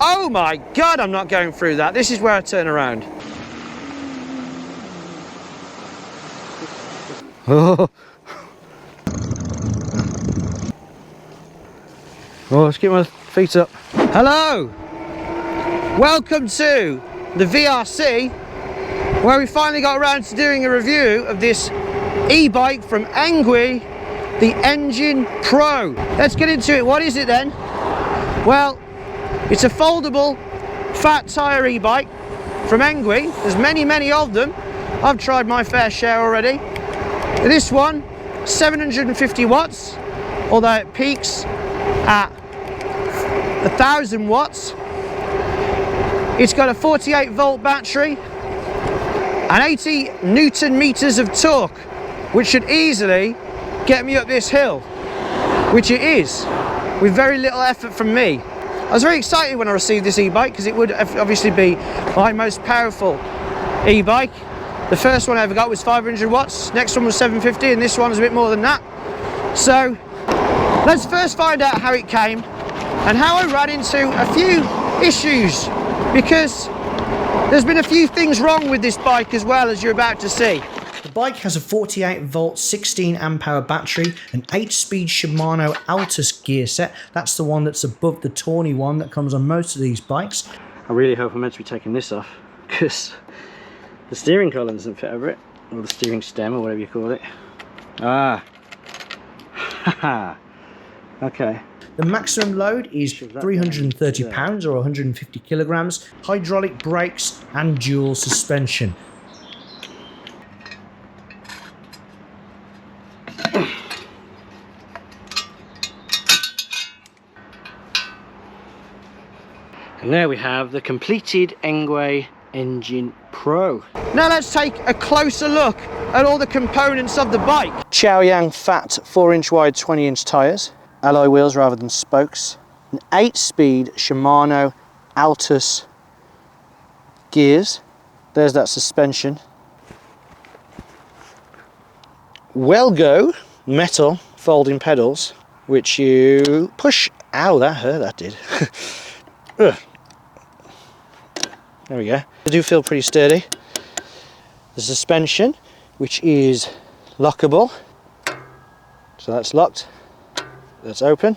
Oh my God, I'm not going through that. This is where I turn around. Oh, let's get my feet up. Hello, welcome to the VRC, where we finally got around to doing a review of this e-bike from Engwe, the Engine Pro. Let's get into it. What is it then? Well, it's a foldable fat tyre e-bike from Engwe. There's many of them. I've tried my fair share already. This one, 750 watts, although it peaks at 1,000 watts. It's got a 48 volt battery and 80 Newton meters of torque, which should easily get me up this hill, which it is, with very little effort from me. I was very excited when I received this e-bike because it would obviously be my most powerful e-bike. The first one I ever got was 500 watts, next one was 750, and this one's a bit more than that. So let's first find out how it came and how I ran into a few issues, because there's been a few things wrong with this bike as well, as you're about to see. The bike has a 48 volt 16 amp hour battery, an 8-speed Shimano Altus gear set. That's the one that's above the tawny one that comes on most of these bikes. I really hope I'm meant to be taking this off, because the steering column doesn't fit over it, or the steering stem, or whatever you call it. Ah, haha. Okay. The maximum load is 330 pounds or 150 kilograms, hydraulic brakes and dual suspension. And there we have the completed Engwe Engine Pro. Now let's take a closer look at all the components of the bike. Chaoyang fat 4-inch wide 20-inch tyres, alloy wheels rather than spokes, an 8-speed Shimano Altus gears, there's that suspension, Welgo metal folding pedals which you push, ow that hurt, that did. There we go. They do feel pretty sturdy. The suspension, which is lockable, so that's locked, that's open.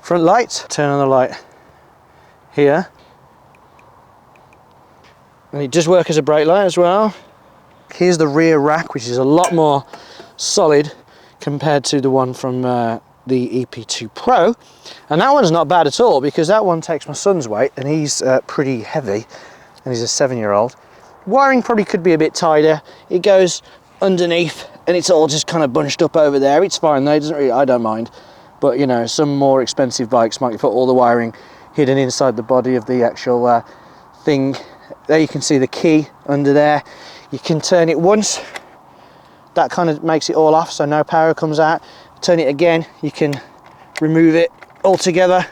Front light, turn on the light here, and it does work as a brake light as well. Here's the rear rack, which is a lot more solid compared to the one from the EP2 Pro, and that one's not bad at all, because that one takes my son's weight and he's pretty heavy, and he's a 7-year-old. Wiring probably could be a bit tighter. It goes underneath and it's all just kind of bunched up over there. It's fine though, it doesn't really, I don't mind, but you know, some more expensive bikes might put all the wiring hidden inside the body of the actual thing. There you can see the key under there. You can turn it once, that kind of makes it all off so no power comes out. Turn it again, you can remove it altogether,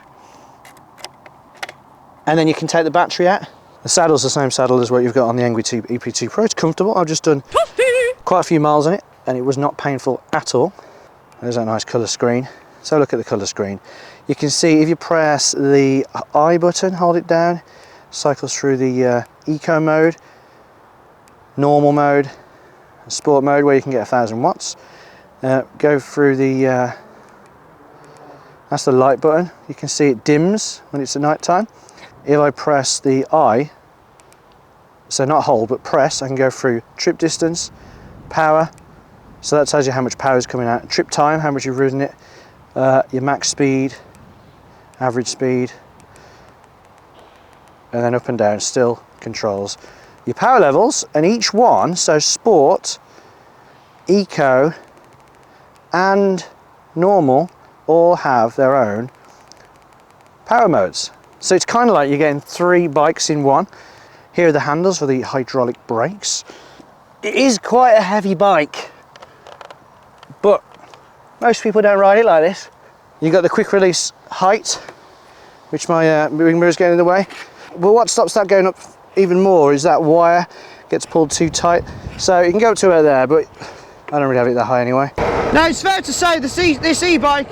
and then you can take the battery out. The saddle's the same saddle as what you've got on the Engwe EP2 Pro. It's comfortable. I've just done quite a few miles on it and it was not painful at all. There's that nice colour screen. So look at the colour screen. You can see if you press the I button, hold it down, cycles through the eco mode, normal mode, sport mode where you can get 1,000 watts. Go through the, that's the light button. You can see it dims when it's at night time. If I press the I, so not hold but press, I can go through trip distance, power, so that tells you how much power is coming out, trip time, how much you've ridden it, your max speed, average speed, and then up and down still controls your power levels, and each one, so sport, eco and normal, all have their own power modes. So it's kind of like you're getting 3 bikes in one. Here are the handles for the hydraulic brakes. It is quite a heavy bike, but most people don't ride it like this. You've got the quick release height, which my wing mirror is getting in the way. But what stops that going up even more is that wire gets pulled too tight. So you can go up to about there, but I don't really have it that high anyway. Now it's fair to say this e-bike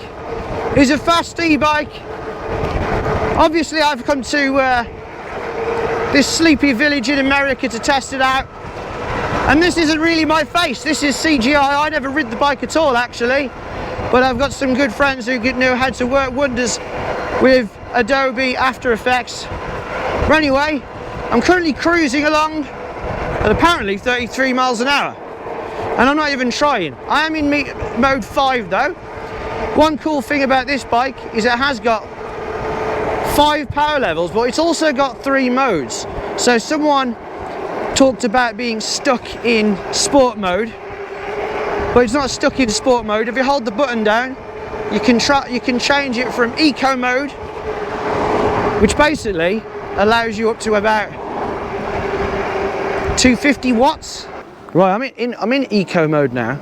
is a fast e-bike. Obviously I've come to this sleepy village in America to test it out, and this isn't really my face, this is CGI. I never rid the bike at all actually, but I've got some good friends who know how to work wonders with Adobe After Effects. But anyway, I'm currently cruising along at apparently 33 miles an hour, and I'm not even trying. I am in mode 5 though. One cool thing about this bike is it has got 5 power levels, but it's also got 3 modes. So someone talked about being stuck in sport mode, but it's not stuck in sport mode. If you hold the button down, you can change it from eco mode, which basically allows you up to about 250 watts. Right, I'm in eco mode now.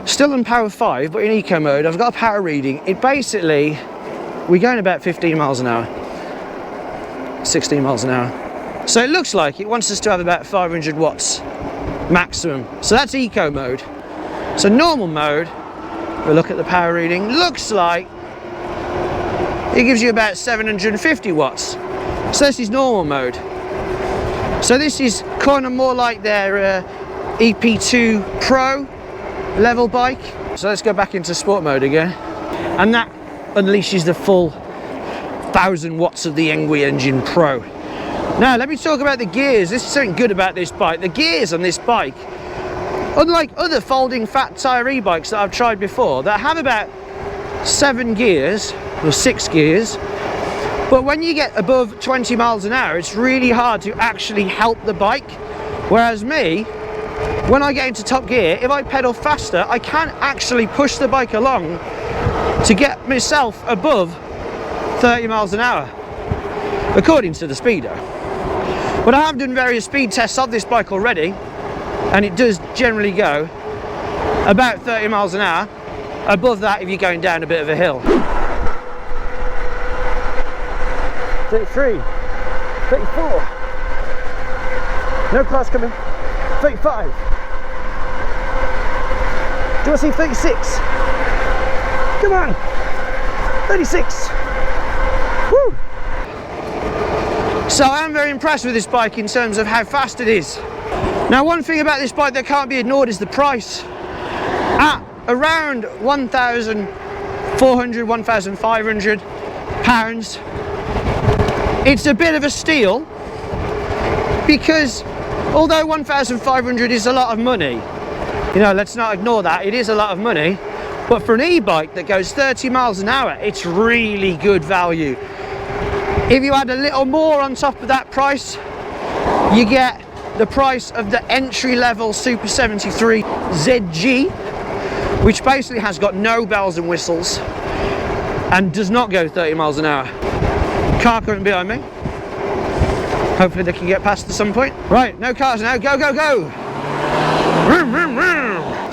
Still in power 5, but in eco mode. I've got a power reading. It basically, we're going about 15 miles an hour, 16 miles an hour. So it looks like it wants us to have about 500 watts maximum. So that's eco mode. So normal mode, we'll look at the power reading, looks like it gives you about 750 watts. So this is normal mode. So this is kind of more like their EP2 Pro level bike. So let's go back into sport mode again, and that unleashes the full 1000 watts of the Engwe Engine Pro. Now let me talk about the gears. This is something good about this bike. The gears on this bike, unlike other folding fat tire e-bikes that I've tried before that have about 7 gears or 6 gears, but when you get above 20 miles an hour it's really hard to actually help the bike. Whereas me, when I get into top gear, if I pedal faster, I can actually push the bike along to get myself above 30 miles an hour, according to the speedo. But I have done various speed tests of this bike already, and it does generally go about 30 miles an hour. Above that if you're going down a bit of a hill. 33, 34, no cars coming, 35. Do I see 36? Come on! 36! Woo! So I am very impressed with this bike in terms of how fast it is. Now one thing about this bike that can't be ignored is the price. At around £1,400, £1,500, it's a bit of a steal, because although 1,500 is a lot of money, you know, let's not ignore that, it is a lot of money, but for an e-bike that goes 30 miles an hour, it's really good value. If you add a little more on top of that price, you get the price of the entry-level Super 73 ZG, which basically has got no bells and whistles and does not go 30 miles an hour. Car coming behind me. Hopefully they can get past at some point. Right, no cars now, go, go, go! Vroom, vroom, vroom.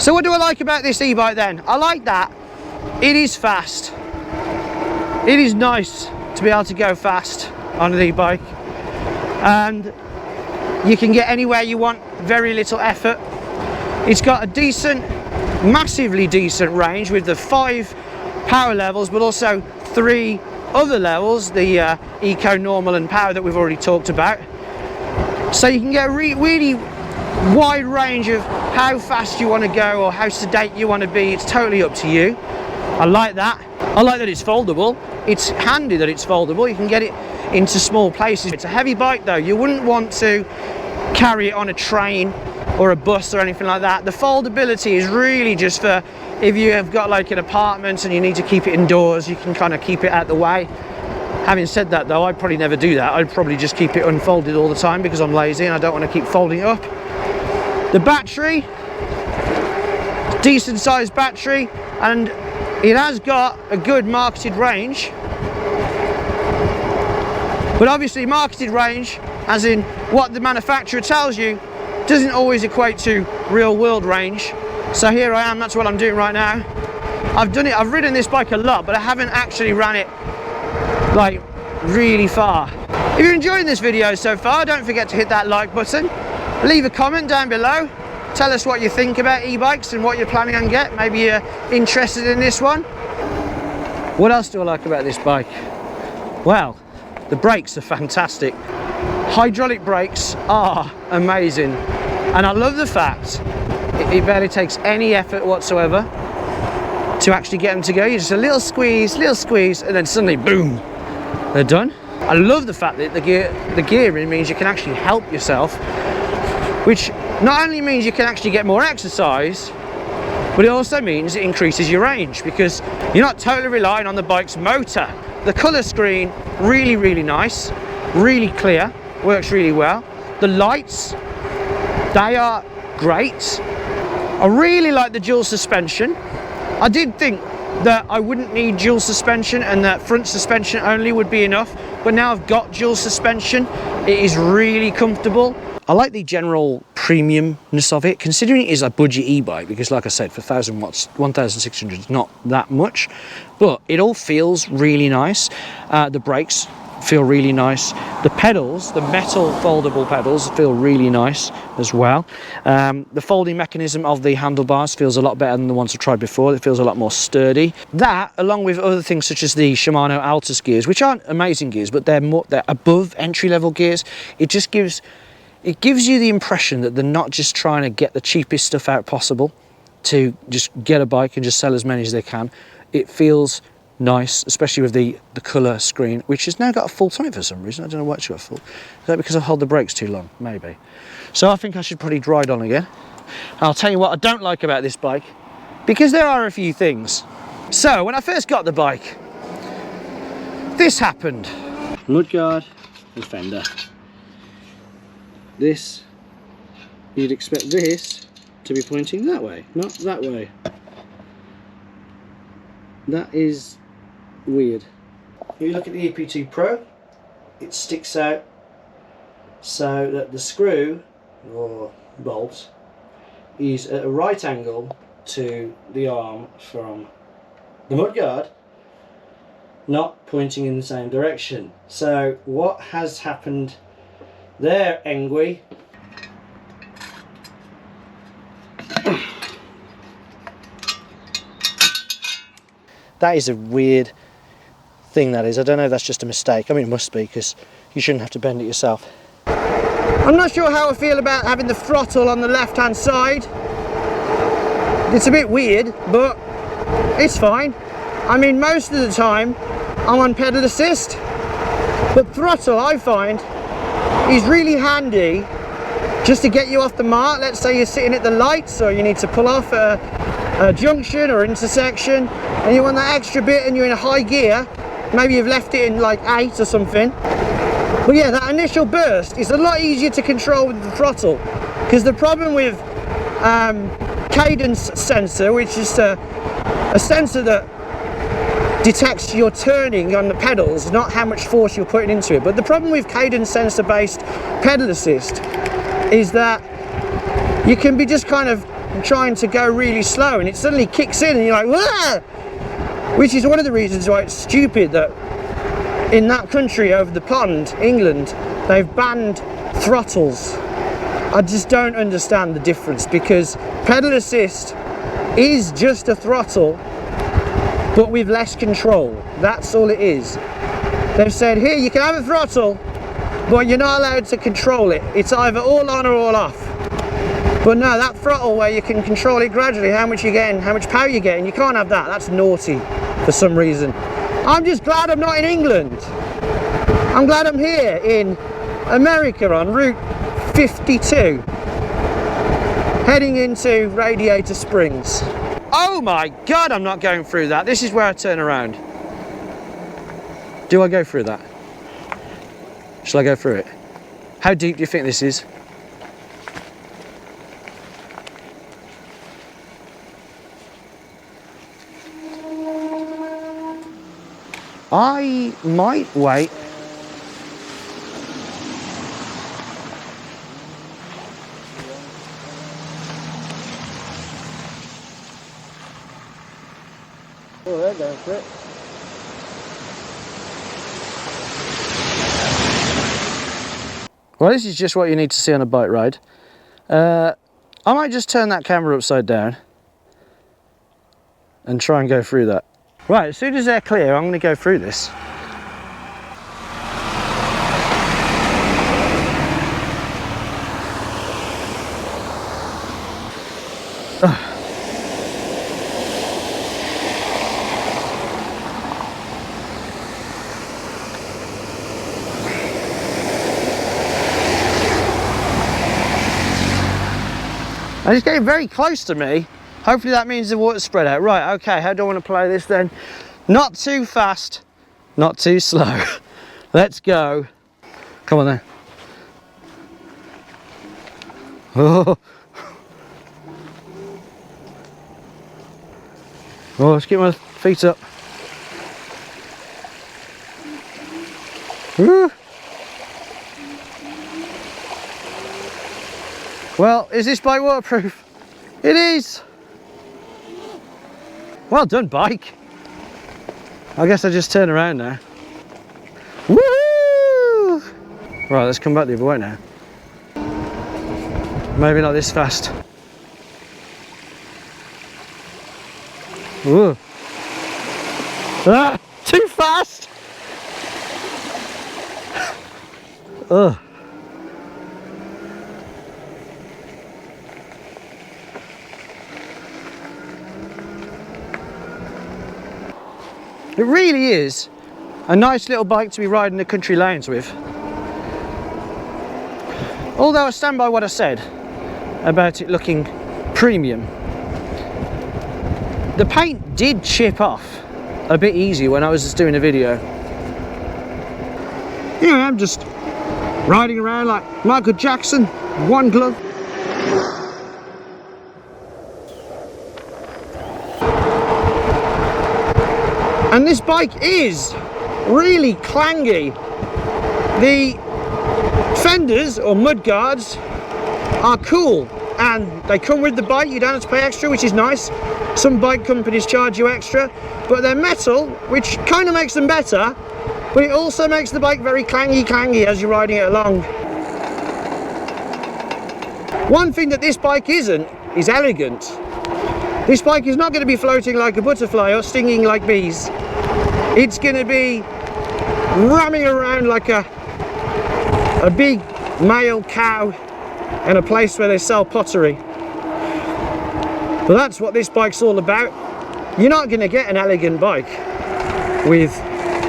So what do I like about this e-bike then? I like that it is fast. It is nice to be able to go fast on an e-bike, and you can get anywhere you want, very little effort. It's got a decent, massively decent range with the 5 power levels, but also 3 other levels, the eco, normal and power that we've already talked about. So you can get a really wide range of how fast you want to go or how sedate you want to be. It's totally up to you. I like that. I like that it's foldable. It's handy that it's foldable. You can get it into small places. It's a heavy bike though. You wouldn't want to carry it on a train or a bus or anything like that. The foldability is really just for if you have got like an apartment and you need to keep it indoors, you can kind of keep it out the way. Having said that though, I'd probably never do that. I'd probably just keep it unfolded all the time because I'm lazy and I don't want to keep folding it up. The battery, decent sized battery, and it has got a good marketed range. But obviously marketed range, as in what the manufacturer tells you, doesn't always equate to real world range. So here I am, that's what I'm doing right now. I've ridden this bike a lot, but I haven't actually ran it like really far. If you're enjoying this video so far, don't forget to hit that like button. Leave a comment down below. Tell us what you think about e-bikes and what you're planning on getting. Maybe you're interested in this one. What else do I like about this bike? Well, the brakes are fantastic. Hydraulic brakes are amazing, and I love the fact it barely takes any effort whatsoever to actually get them to go. You just a little squeeze, and then suddenly, boom, they're done. I love the fact that the gearing means you can actually help yourself, which not only means you can actually get more exercise, but it also means it increases your range because you're not totally relying on the bike's motor. The colour screen, really, really nice, really clear, works really well. The lights, they are great. I really like the dual suspension. I did think that I wouldn't need dual suspension and that front suspension only would be enough, but now I've got dual suspension, it is really comfortable. I like the general premiumness of it, considering it is a budget e-bike, because like I said, for 1000 watts, 1600 is not that much, but it all feels really nice. The brakes feel really nice. The pedals, the metal foldable pedals, feel really nice as well. The folding mechanism of the handlebars feels a lot better than the ones I've tried before. It feels a lot more sturdy. That, along with other things such as the Shimano Altus gears, which aren't amazing gears, but they're above entry-level gears. It gives you the impression that they're not just trying to get the cheapest stuff out possible to just get a bike and just sell as many as they can. It feels nice, especially with the colour screen, which has now got a full tone for some reason. I don't know why it's got a full. Is that because I hold the brakes too long? Maybe. So I think I should probably ride on again. I'll tell you what I don't like about this bike, because there are a few things. So when I first got the bike, this happened. Mudguard and fender. This, you'd expect this to be pointing that way, not that way. That is weird. If you look at the EP2 Pro, it sticks out so that the screw or bolt is at a right angle to the arm from the mudguard, not pointing in the same direction. So what has happened there, Engwe? That is a weird thing, that is. I don't know if that's just a mistake. I mean, it must be, because you shouldn't have to bend it yourself. I'm not sure how I feel about having the throttle on the left-hand side. It's a bit weird, but it's fine. I mean, most of the time, I'm on pedal assist, but throttle, I find, is really handy just to get you off the mark. Let's say you're sitting at the lights, or you need to pull off a junction or intersection, and you want that extra bit and you're in a high gear. Maybe you've left it in like 8 or something. But yeah, that initial burst is a lot easier to control with the throttle, because the problem with cadence sensor, which is a sensor that detects your turning on the pedals, not how much force you're putting into it. But the problem with cadence sensor based pedal assist is that you can be just kind of trying to go really slow and it suddenly kicks in and you're like, wah! Which is one of the reasons why it's stupid that in that country over the pond, England, they've banned throttles. I just don't understand the difference, because pedal assist is just a throttle but with less control. That's all it is. They've said, here, you can have a throttle, but you're not allowed to control it. It's either all on or all off. But no, that throttle where you can control it gradually, how much you're getting, how much power you're getting, you can't have that. That's naughty for some reason. I'm just glad I'm not in England. I'm glad I'm here in America on Route 52, heading into Radiator Springs. Oh my God, I'm not going through that. This is where I turn around. Do I go through that? Shall I go through it? How deep do you think this is? I might wait. Oh, they're going for it. Well, this is just what you need to see on a bike ride. I might just turn that camera upside down and try and go through that. Right, as soon as they're clear, I'm going to go through this. And it's getting very close to me. Hopefully that means the water's spread out. Right, okay, how do I want to play this then? Not too fast, not too slow. Let's go. Come on then. Oh. Oh, let's get my feet up. Woo. Well, is this bike waterproof? It is. Well done, bike. I guess I just turn around now. Woo! Right, let's come back the other way now. Maybe not this fast. Ooh. Ah, too fast! Ugh. It really is a nice little bike to be riding the country lanes with. Although I stand by what I said about it looking premium. The paint did chip off a bit easy when I was just doing a video. Yeah, I'm just riding around like Michael Jackson, one glove. And this bike is really clangy. The fenders or mud guards are cool and they come with the bike. You don't have to pay extra, which is nice. Some bike companies charge you extra, but they're metal, which kind of makes them better, but it also makes the bike very clangy as you're riding it along. One thing that this bike isn't is elegant. This bike is not going to be floating like a butterfly or stinging like bees. It's going to be ramming around like a big male cow in a place where they sell pottery. But that's what this bike's all about. You're not going to get an elegant bike with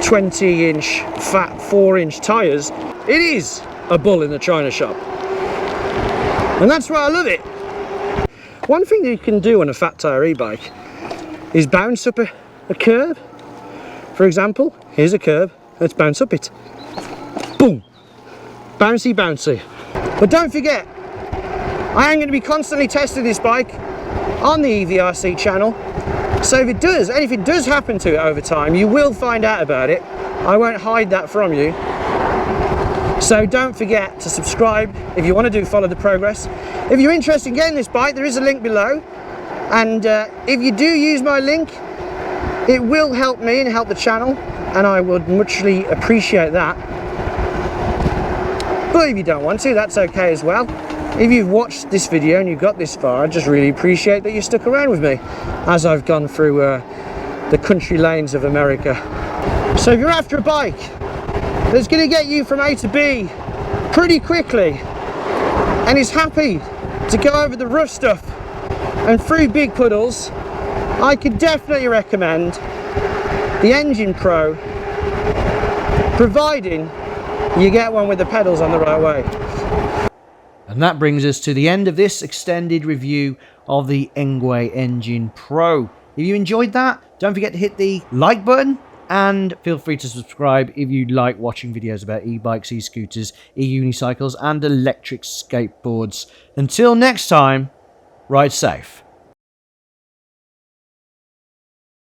20-inch fat 4-inch tyres. It is a bull in the china shop. And that's why I love it. One thing that you can do on a fat tyre e-bike is bounce up a curb. For example, here's a curb, let's bounce up it. Boom! Bouncy, bouncy. But don't forget, I am going to be constantly testing this bike on the e-VRC channel. So if it does, and if it does happen to it over time, you will find out about it. I won't hide that from you. So don't forget to subscribe if you want to follow the progress. If you're interested in getting this bike, there is a link below. And if you do use my link, it will help me and help the channel, and I would muchly appreciate that. But if you don't want to, that's okay as well. If you've watched this video and you've got this far, I just really appreciate that you stuck around with me as I've gone through the country lanes of America. So if you're after a bike that's going to get you from A to B pretty quickly and is happy to go over the rough stuff and through big puddles, I could definitely recommend the Engine Pro, providing you get one with the pedals on the right way. And that brings us to the end of this extended review of the Engwe Engine Pro. If you enjoyed that, don't forget to hit the like button and feel free to subscribe if you like watching videos about e-bikes, e-scooters, e-unicycles and electric skateboards. Until next time, ride safe.